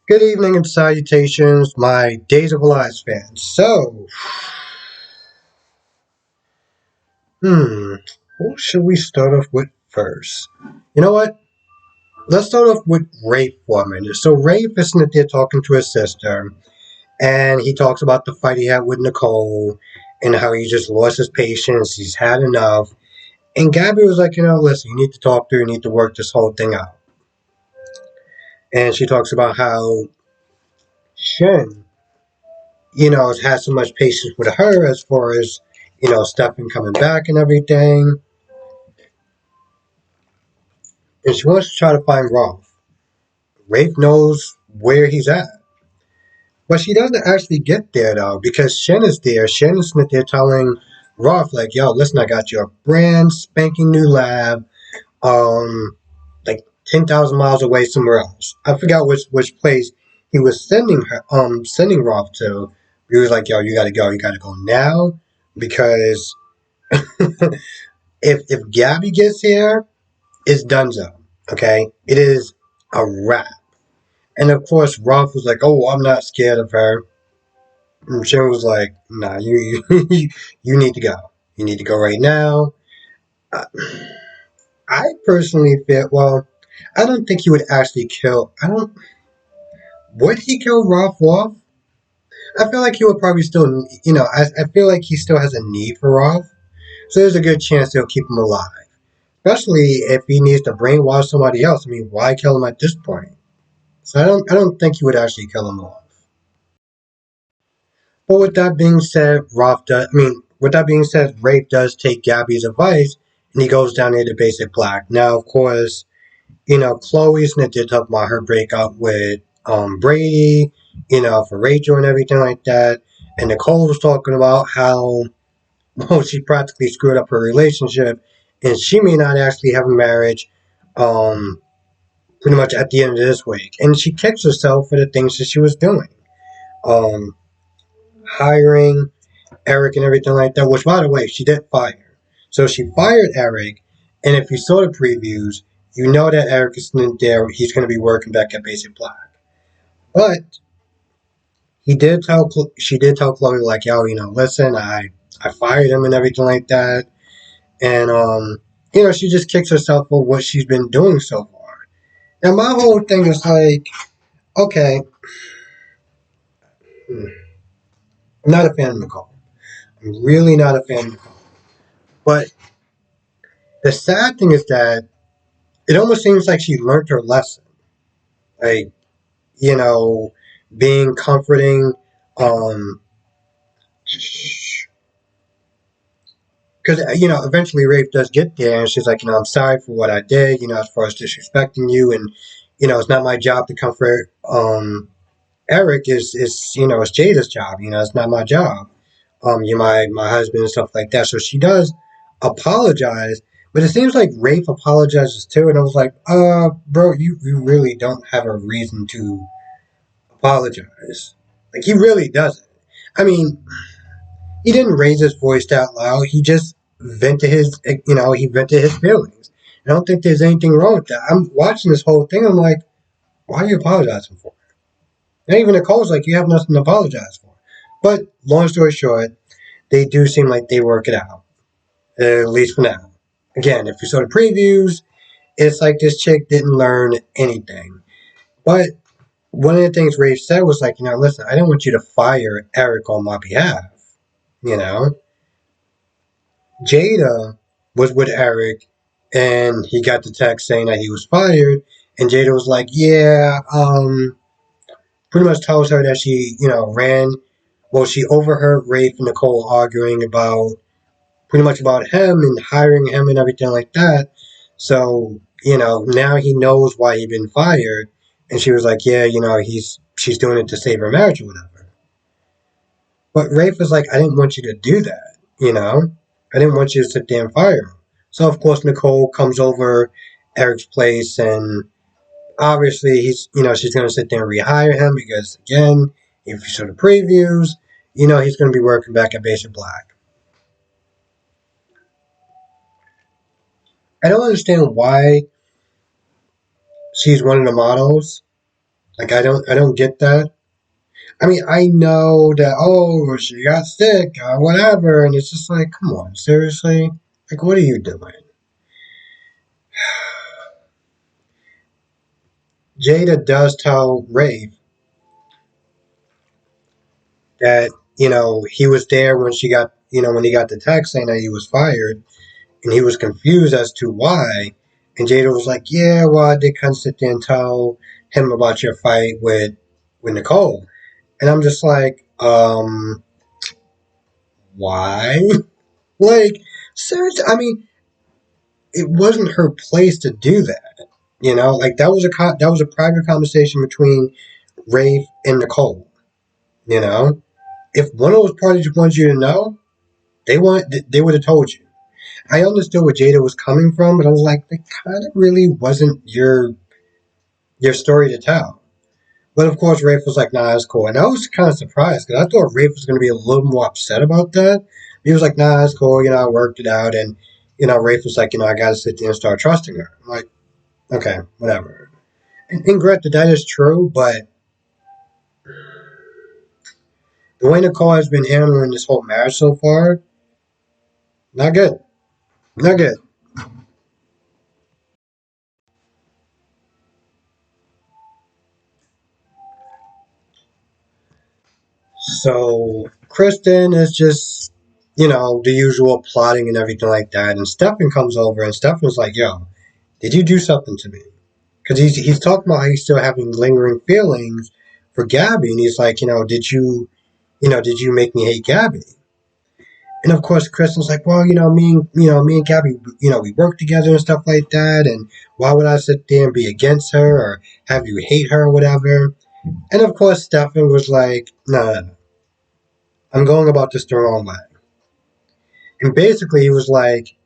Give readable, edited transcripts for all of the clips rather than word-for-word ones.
Good evening and salutations, my Days of Lives fans. Hmm, who should we start off with first? You know what? Let's start off with Rafe for a minute. So Rafe is sitting there talking to his sister, and he talks about the fight he had with Nicole, and how he just lost his patience, he's had enough. And Gabby was like, listen, you need to talk to her, you need to work this whole thing out. And she talks about how Shen has had so much patience with her as far as, Stefan coming back and everything. And she wants to try to find Rolf. Rafe knows where he's at. But she doesn't actually get there though, because Shen is there. Shen is there telling Rolf, like, yo, listen, I got you a brand spanking new lab, like 10,000 miles away somewhere else. I forgot which place he was sending Rolf to. He was like, yo, you gotta go now, because if Gabby gets here, it's donezo. Okay, it is a wrap. And of course, Rolf was like, "Oh, I'm not scared of her." And Shin was like, "Nah, you need to go. You need to go right now." Uh, I personally feel well. I don't think he would actually kill. I don't. Would he kill Rolf off? I feel like he would probably still. I feel like he still has a need for Rolf. So there's a good chance they'll keep him alive. Especially if he needs to brainwash somebody else. I mean, why kill him at this point? So I don't think he would actually kill him off. But with that being said, with that being said, Rafe does take Gabby's advice and he goes down there to Basic Black. Now, of course, Chloe's going to talk about her breakup with Brady, for Rachel and everything like that. And Nicole was talking about how, well, she practically screwed up her relationship and she may not actually have a marriage um, pretty much at the end of this week. And she kicks herself for the things that she was doing. Um, Hiring Eric and everything like that, which, by the way, she did fire. So she fired Eric, and if you saw the previews, you know that Eric is not there. He's going to be working back at Basic Black. But she did tell Chloe, like, yo, listen, I fired him and everything like that. And, she just kicks herself for what she's been doing so far. And my whole thing is like, okay, I'm not a fan of Nicole. I'm really not a fan of Nicole. But the sad thing is that it almost seems like she learned her lesson. Like, you know, being comforting, um, because eventually Rafe does get there, and she's like, I'm sorry for what I did, as far as disrespecting you, and it's not my job to comfort Eric. It's Jada's job. It's not my job. You're my husband and stuff like that. So she does apologize, but it seems like Rafe apologizes too, and I was like, bro, you really don't have a reason to apologize. Like, he really doesn't. I mean, he didn't raise his voice that loud. He just he vented his feelings. I don't think there's anything wrong with that. I'm watching this whole thing. I'm like, why are you apologizing for? And even Nicole's like, you have nothing to apologize for. But long story short, they do seem like they work it out, at least for now. Again, if you saw the previews, it's like this chick didn't learn anything. But one of the things Rafe said was like, listen, I didn't want you to fire Eric on my behalf. You know, Jada was with Eric, and he got the text saying that he was fired, and Jada was like, yeah, pretty much tells her that she, ran. Well, she overheard Rafe and Nicole arguing about pretty much about him and hiring him and everything like that. So, now he knows why he'd been fired. And she was like, yeah, she's doing it to save her marriage or whatever. But Rafe was like, I didn't want you to do that, I didn't want you to sit there and fire him. So, of course, Nicole comes over Eric's place, and obviously she's going to sit there and rehire him because, again, if you saw the previews, he's going to be working back at Basic Black. I don't understand why she's one of the models, Like I don't get that. I mean, I know that, oh, she got sick or whatever, and it's just like, come on, seriously? Like, what are you doing? Jada does tell Rafe that, he was there when she got, when he got the text saying that he was fired, and he was confused as to why. And Jada was like, yeah, well, I did kind of sit there and tell him about your fight with Nicole. And I'm just like, why? Like, seriously, I mean, it wasn't her place to do that. Like that was a private conversation between Rafe and Nicole. You know, if one of those parties wanted you to know, they would have told you. I understood where Jada was coming from, but I was like, that kind of really wasn't your story to tell. But of course, Rafe was like, nah, it's cool. And I was kind of surprised because I thought Rafe was going to be a little more upset about that. He was like, nah, it's cool. I worked it out. And, Rafe was like, I got to sit there and start trusting her. I'm like, okay, whatever. And granted, that is true, but the way Nicole has been handling this whole marriage so far, not good. Not good. So Kristen is just, the usual plotting and everything like that. And Stefan comes over and Stefan's like, yo, did you do something to me? Because he's talking about how he's still having lingering feelings for Gabby. And he's like, did you make me hate Gabby? And of course, Kristen's like, well, me and Gabby, we work together and stuff like that. And why would I sit there and be against her or have you hate her or whatever? And of course, Stefan was like, no, no, no, I'm going about this the wrong way. And basically, he was like,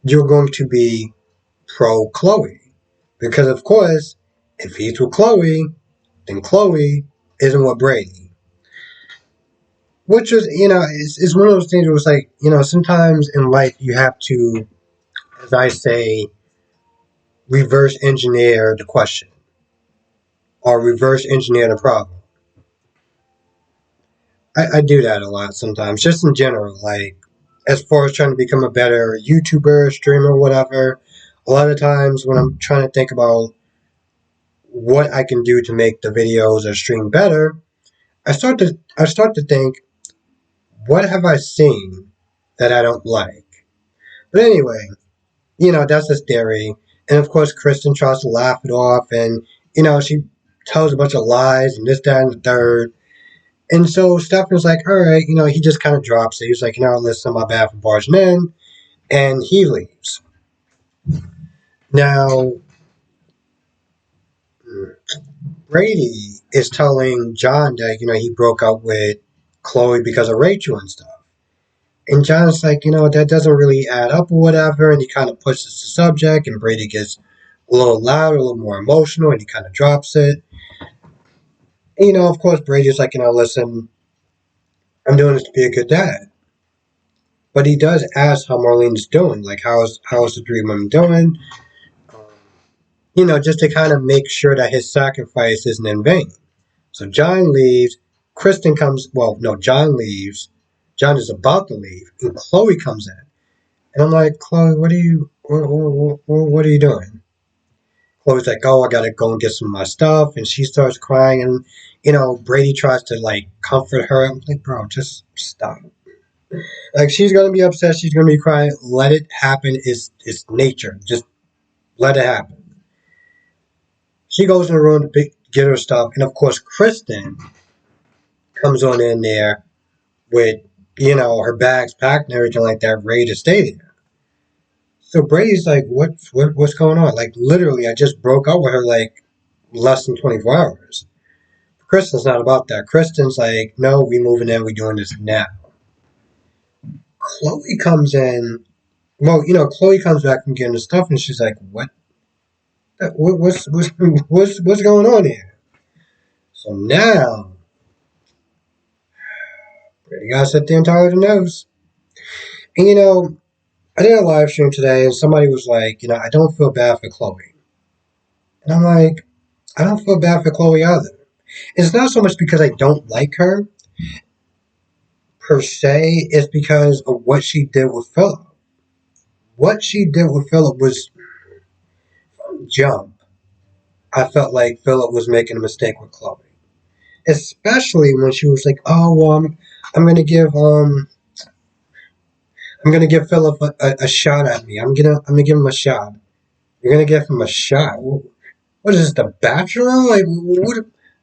you're going to be pro Chloe. Because, of course, if he's with Chloe, then Chloe isn't with Brady. Which is, is one of those things where it's like, sometimes in life you have to, as I say, reverse engineer the question or reverse engineer the problem. I do that a lot sometimes, just in general. Like, as far as trying to become a better YouTuber, streamer, whatever, a lot of times when I'm trying to think about what I can do to make the videos or stream better, I start to think, what have I seen that I don't like? But anyway, that's his theory. And of course, Kristen tries to laugh it off, and she tells a bunch of lies and this, that, and the third. And so Stefan's like, all right, he just kind of drops it. He's like, listen, my bad for barging in, and he leaves. Now, Brady is telling John that he broke up with Chloe because of Rachel and stuff. And John's like, that doesn't really add up or whatever. And he kind of pushes the subject, and Brady gets a little louder, a little more emotional, and he kind of drops it. And, of course, Brady's like, listen, I'm doing this to be a good dad. But he does ask how Marlene's doing. Like, how's the three women doing? Um, just to kind of make sure that his sacrifice isn't in vain. So John leaves. Kristen comes. Well, no, John leaves. John is about to leave, and Chloe comes in. And I'm like, Chloe, what are you doing? Chloe's like, oh, I gotta go and get some of my stuff, and she starts crying, and Brady tries to like comfort her. I'm like, bro, just stop. Like, she's gonna be upset, she's gonna be crying. Let it happen. It's nature. Just let it happen. She goes in the room to get her stuff, and of course, Kristen comes on in there with her bags packed and everything like that, ready to stay there. So Brady's like, what's going on? Like, literally, I just broke up with her like less than 24 hours. Kristen's not about that. Kristen's like, no, we moving in, we doing this now. Chloe comes in. Well, Chloe comes back from getting the stuff, and she's like, what's going on here? So now, Brady gotta sit there and tell her the news. And I did a live stream today, and somebody was like, I don't feel bad for Chloe. And I'm like, I don't feel bad for Chloe either. It's not so much because I don't like her per se, it's because of what she did with Philip. What she did with Philip was jump. I felt like Philip was making a mistake with Chloe, especially when she was like, "Oh, well, I'm gonna give I'm gonna give Philip a shot at me. I'm gonna give him a shot. You're gonna give him a shot. What is this, The Bachelor? Like,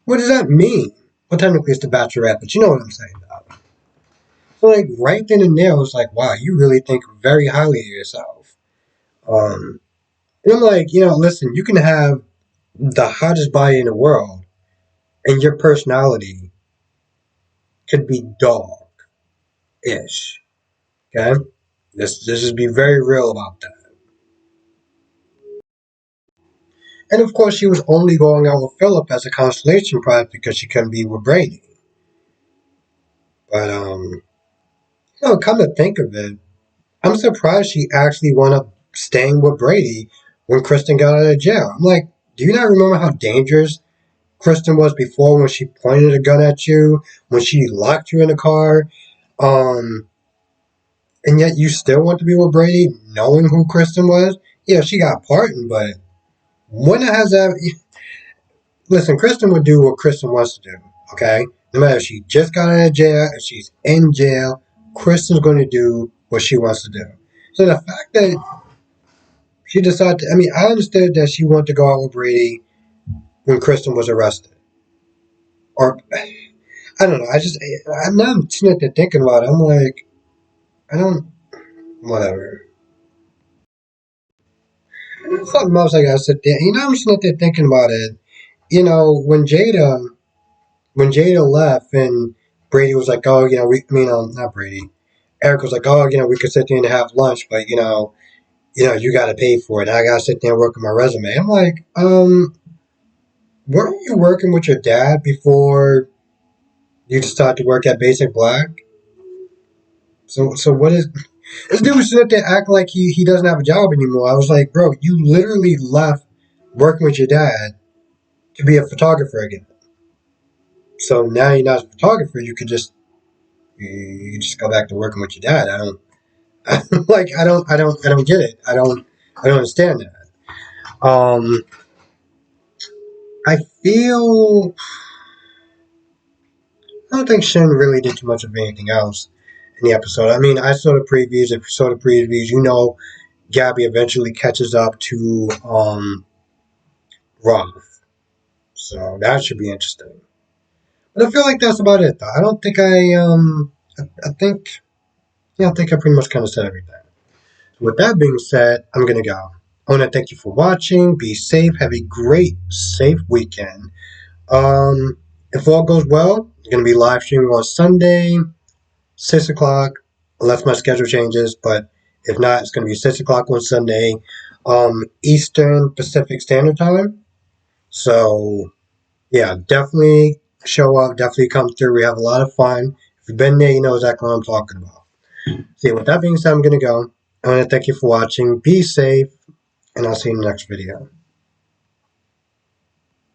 what does that mean? Well, technically it's The Bachelorette, but you know what I'm saying. So, like, right then and there, I was like, wow, you really think very highly of yourself. Um, and I'm like, listen, you can have the hottest body in the world, and your personality could be dog-ish. Okay, let's just be very real about that. And of course, she was only going out with Philip as a consolation prize because she couldn't be with Brady. But come to think of it, I'm surprised she actually wound up staying with Brady when Kristen got out of jail. I'm like, do you not remember how dangerous Kristen was before when she pointed a gun at you, when she locked you in the car? Um, and yet you still want to be with Brady, knowing who Kristen was? Yeah, she got pardoned, but when has that? Listen, Kristen would do what Kristen wants to do. Okay, no matter if she just got out of jail, if she's in jail, Kristen's going to do what she wants to do. So the fact that she decided to, I mean, I understood that she wanted to go out with Brady when Kristen was arrested. Or, I don't know. I'm not sitting there thinking about it. I'm like, I don't, whatever. Something else I gotta sit there. I'm sitting there thinking about it. When Jada left and Brady was like, oh, not Brady. Eric was like, oh, we could sit there and have lunch, but, you gotta pay for it. I gotta sit there and work on my resume. I'm like, weren't you working with your dad before you decided to work at Basic Black? So what is this dude sit there acting like he doesn't have a job anymore? I was like, bro, you literally left working with your dad to be a photographer again. So now you're not a photographer. You just go back to working with your dad. I don't get it. I don't understand that. I feel I don't think Shin really did too much of anything else in the episode. I mean, I saw the previews. If you saw the previews, Gabby eventually catches up to Roth. So that should be interesting. But I feel like that's about it, though. I don't think I think I think I pretty much kind of said everything. With that being said, I'm gonna go. I want to thank you for watching. Be safe. Have a great, safe weekend. If all goes well, I'm gonna be live streaming on Sunday, 6 o'clock, unless my schedule changes. But if not, it's gonna be 6 o'clock on Sunday, Eastern Pacific Standard Time. So yeah, definitely show up. Definitely come through. We have a lot of fun. If you've been there, you know exactly what I'm talking about. So yeah, with that being said, I'm gonna go. I want to thank you for watching. Be safe, and I'll see you in the next video.